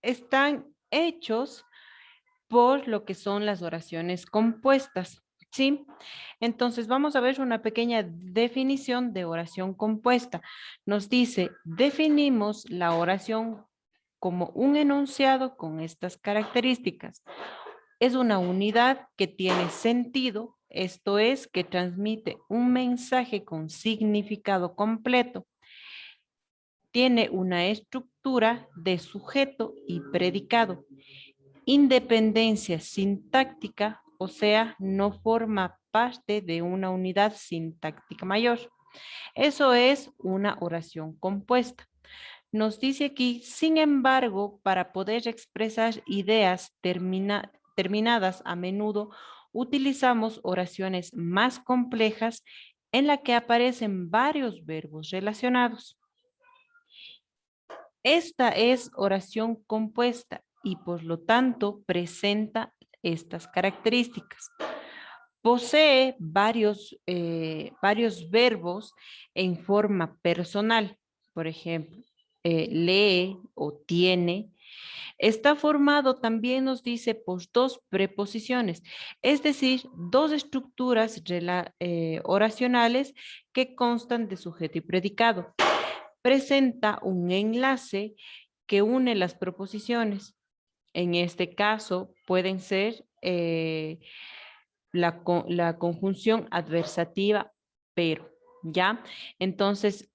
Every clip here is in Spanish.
están hechos por lo que son las oraciones compuestas, ¿sí? Entonces vamos a ver una pequeña definición de oración compuesta. Nos dice, definimos la oración como un enunciado con estas características. Es una unidad que tiene sentido, esto es, que transmite un mensaje con significado completo. Tiene una estructura de sujeto y predicado. Independencia sintáctica, o sea, no forma parte de una unidad sintáctica mayor. Eso es una oración compuesta. Nos dice aquí, sin embargo, para poder expresar ideas terminadas a menudo, utilizamos oraciones más complejas en la que aparecen varios verbos relacionados. Esta es oración compuesta y por lo tanto presenta estas características. Posee varios verbos en forma personal, por ejemplo, lee o tiene. Está formado también, nos dice, por dos preposiciones, es decir, dos estructuras oracionales que constan de sujeto y predicado. Presenta un enlace que une las proposiciones. En este caso, pueden ser la conjunción adversativa, pero, ¿ya? Entonces,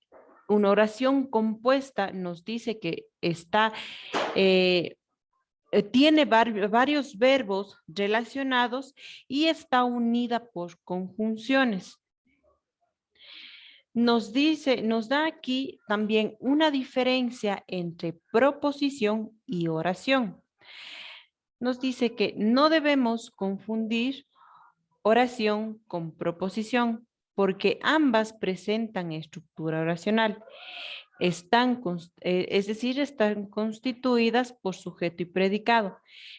una oración compuesta nos dice que eh, tiene varios verbos relacionados y está unida por conjunciones. Nos da aquí también una diferencia entre proposición y oración. Nos dice que no debemos confundir oración con proposición, porque ambas presentan estructura oracional. Es decir, están constituidas por sujeto y predicado.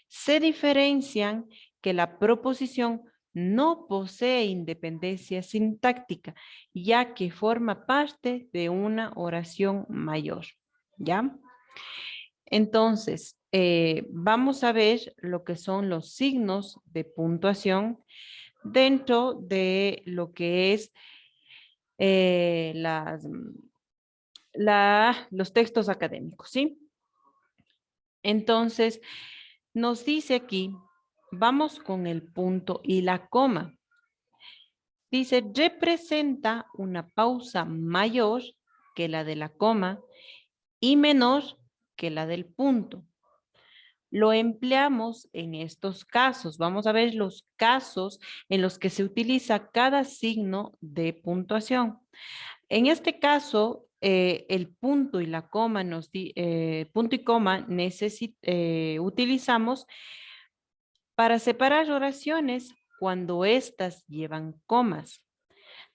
Se diferencian que la proposición no posee independencia sintáctica, ya que forma parte de una oración mayor. ¿Ya? Entonces, vamos a ver lo que son los signos de puntuación dentro de lo que es las los textos académicos, ¿sí? Entonces, nos dice aquí, vamos con el punto y la coma. Dice, representa una pausa mayor que la de la coma y menor que la del punto. Lo empleamos en estos casos. Vamos a ver los casos en los que se utiliza cada signo de puntuación. En este caso, el punto y la coma, punto y coma utilizamos para separar oraciones cuando éstas llevan comas.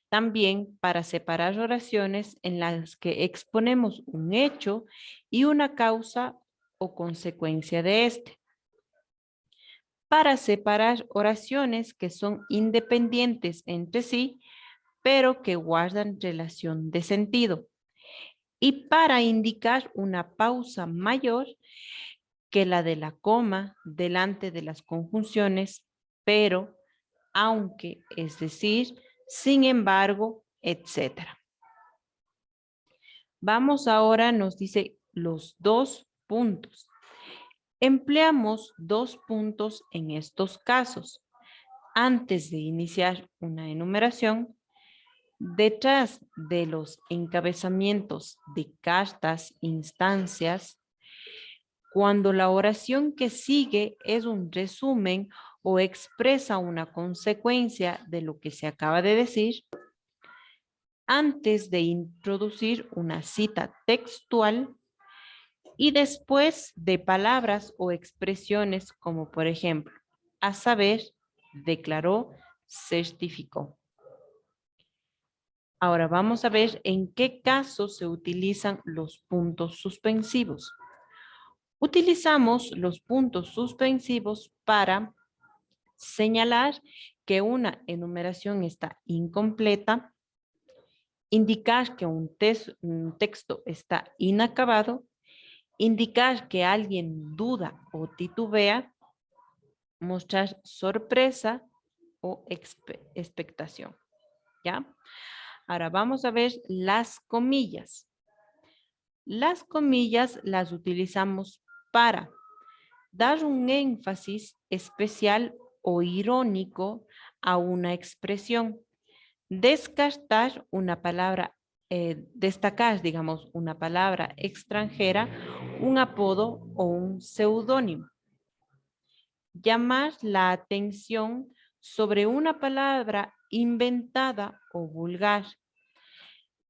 También para separar oraciones en las que exponemos un hecho y una causa o consecuencia de este. Para separar oraciones que son independientes entre sí, pero que guardan relación de sentido. Y para indicar una pausa mayor que la de la coma delante de las conjunciones, pero, aunque, es decir, sin embargo, etcétera. Vamos ahora, nos dice los dos puntos. Empleamos dos puntos en estos casos. Antes de iniciar una enumeración, detrás de los encabezamientos de cartas, instancias, cuando la oración que sigue es un resumen o expresa una consecuencia de lo que se acaba de decir, antes de introducir una cita textual y después de palabras o expresiones como por ejemplo, a saber, declaró, certificó. Ahora vamos a ver en qué casos se utilizan los puntos suspensivos. Utilizamos los puntos suspensivos para señalar que una enumeración está incompleta, indicar que un texto está inacabado Indicar que alguien duda o titubea, mostrar sorpresa o expectación, ¿ya? Ahora vamos a ver las comillas. Las comillas las utilizamos para dar un énfasis especial o irónico a una expresión, descartar una palabra, destacar, digamos, una palabra extranjera, un apodo o un seudónimo. Llamar la atención sobre una palabra inventada o vulgar.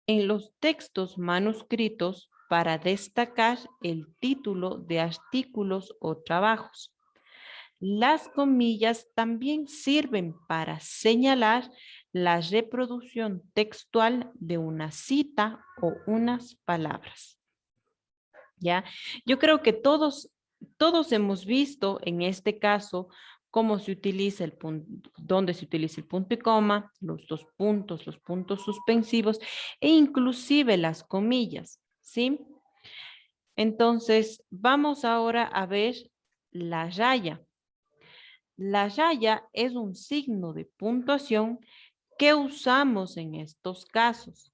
En los textos manuscritos para destacar el título de artículos o trabajos. Las comillas también sirven para señalar la reproducción textual de una cita o unas palabras. ¿Ya? Yo creo que todos hemos visto en este caso cómo se utiliza el punto, dónde se utiliza el punto y coma, los puntos suspensivos e inclusive las comillas, ¿sí? Entonces, vamos ahora a ver la raya. La raya es un signo de puntuación que usamos en estos casos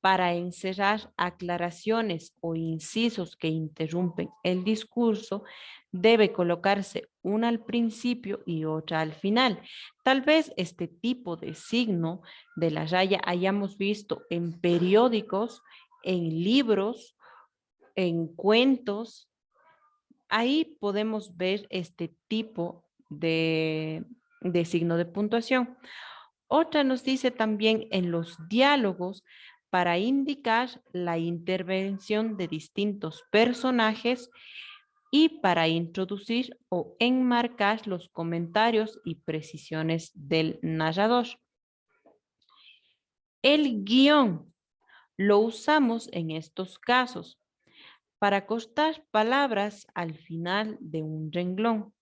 para encerrar aclaraciones o incisos que interrumpen el discurso. Debe colocarse una al principio y otra al final. Tal vez este tipo de signo de la raya hayamos visto en periódicos, en libros, en cuentos. Ahí podemos ver este tipo de signo de puntuación. Otra nos dice también en los diálogos para indicar la intervención de distintos personajes y para introducir o enmarcar los comentarios y precisiones del narrador. El guión lo usamos en estos casos para cortar palabras al final de un renglón,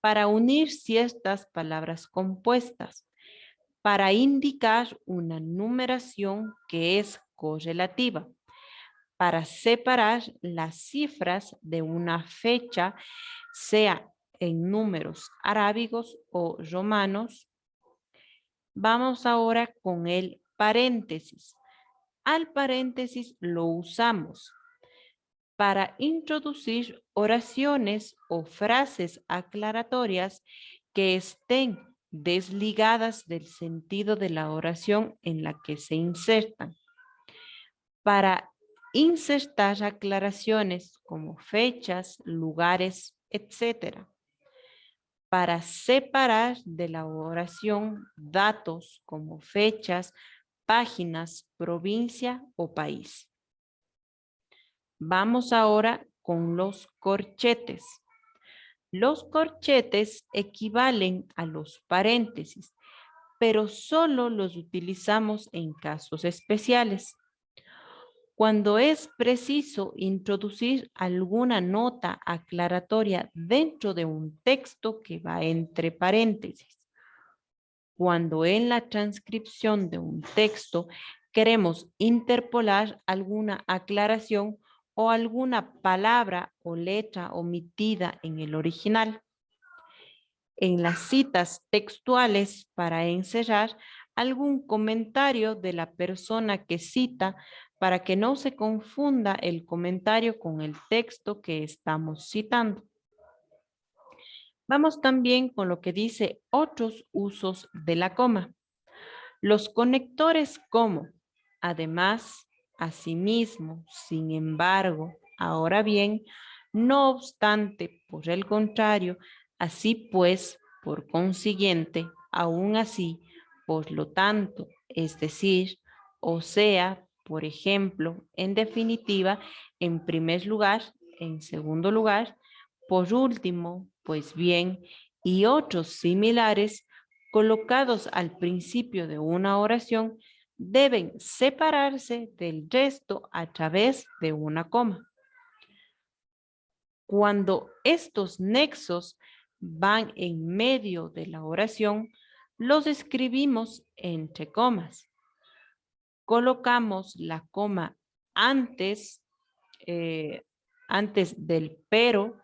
para unir ciertas palabras compuestas, para indicar una numeración que es correlativa, para separar las cifras de una fecha, sea en números arábigos o romanos. Vamos ahora con el paréntesis. Al paréntesis lo usamos para introducir oraciones o frases aclaratorias que estén desligadas del sentido de la oración en la que se insertan. Para insertar aclaraciones como fechas, lugares, etc. Para separar de la oración datos como fechas, páginas, provincia o país. Vamos ahora con los corchetes. Los corchetes equivalen a los paréntesis, pero solo los utilizamos en casos especiales. Cuando es preciso introducir alguna nota aclaratoria dentro de un texto que va entre paréntesis. Cuando en la transcripción de un texto queremos interpolar alguna aclaración o alguna palabra o letra omitida en el original. En las citas textuales para encerrar algún comentario de la persona que cita para que no se confunda el comentario con el texto que estamos citando. Vamos también con lo que dice otros usos de la coma. Los conectores como, además, asimismo, sin embargo, ahora bien, no obstante, por el contrario, así pues, por consiguiente, aún así, por lo tanto, es decir, o sea, por ejemplo, en definitiva, en primer lugar, en segundo lugar, por último, pues bien, y otros similares colocados al principio de una oración deben separarse del resto a través de una coma. Cuando estos nexos van en medio de la oración, los escribimos entre comas. Colocamos la coma antes antes del pero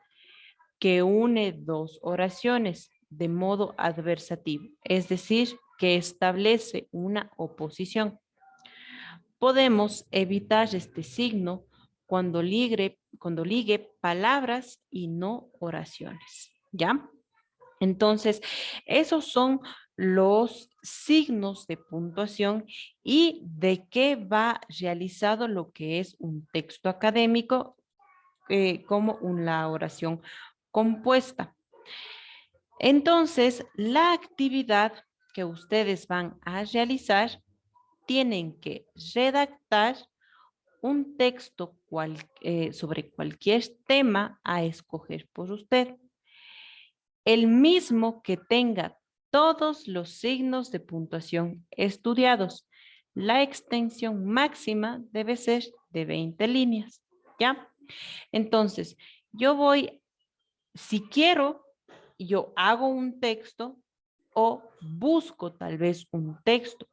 que une dos oraciones de modo adversativo, es decir, que establece una oposición. Podemos evitar este signo cuando ligue palabras y no oraciones, ¿ya? Entonces, esos son los signos de puntuación y de qué va realizado lo que es un texto académico como una oración compuesta. Entonces, la actividad que ustedes van a realizar tienen que redactar un texto sobre cualquier tema a escoger por usted, el mismo que tenga todos los signos de puntuación estudiados. La extensión máxima debe ser de 20 líneas, ¿ya? Entonces, si quiero, yo hago un texto o busco tal vez un texto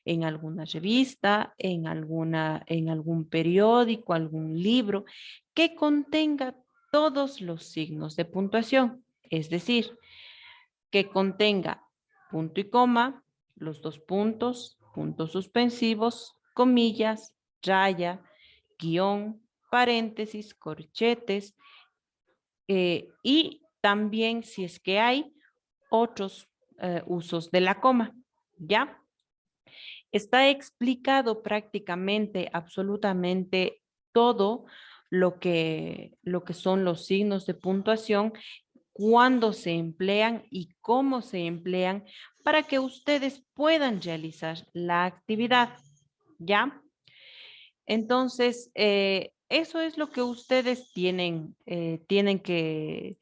en alguna revista, en algún periódico, algún libro que contenga todos los signos de puntuación, es decir, que contenga punto y coma, los dos puntos, puntos suspensivos, comillas, raya, guión, paréntesis, corchetes, y también si es que hay otros usos de la coma, ¿ya? Está explicado prácticamente, absolutamente todo lo que son los signos de puntuación, cuándo se emplean y cómo se emplean para que ustedes puedan realizar la actividad, ¿ya? Entonces, eso es lo que ustedes tienen que